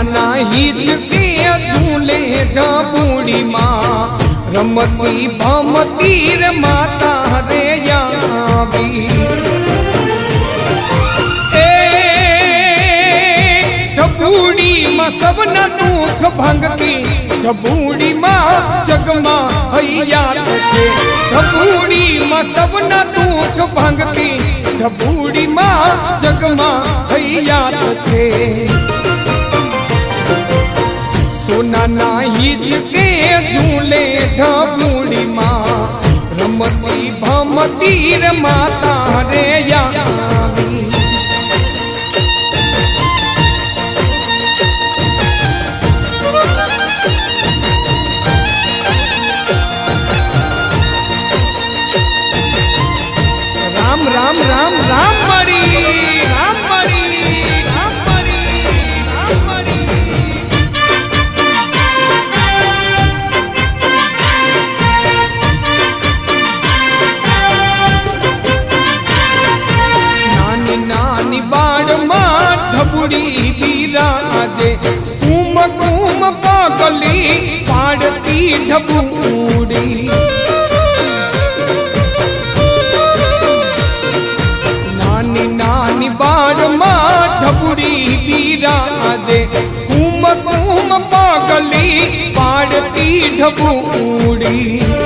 સોનાના હિચકે ઝૂલે ઢબુડી માં રમતી ભમતી રે માતા રે આવી એ ઢબુડી માં સબના દુઃખ ભાંગતી ઢબુડી માં જગમાં હૈયાત છે ઢબુડી માં સબના દુઃખ ભાંગતી ઢબુડી માં જગમાં હૈયાત છે સોનાના હિચકે ઝૂલે ઢબુડી માં રમતી ભમતી રે માતા રે આવી રામ રામ રામ રામ મળી રામ મળી રામ મળી રામ મળી નાની નાની બાળમાં ઢબુડી બિરાજે કુમ કુમ પાગલી પાડતી ઢબુડી નાની બાળમાં ઢબુડી બિરાજે કુમ કુમ પાગલી પાડતી ઢબુડી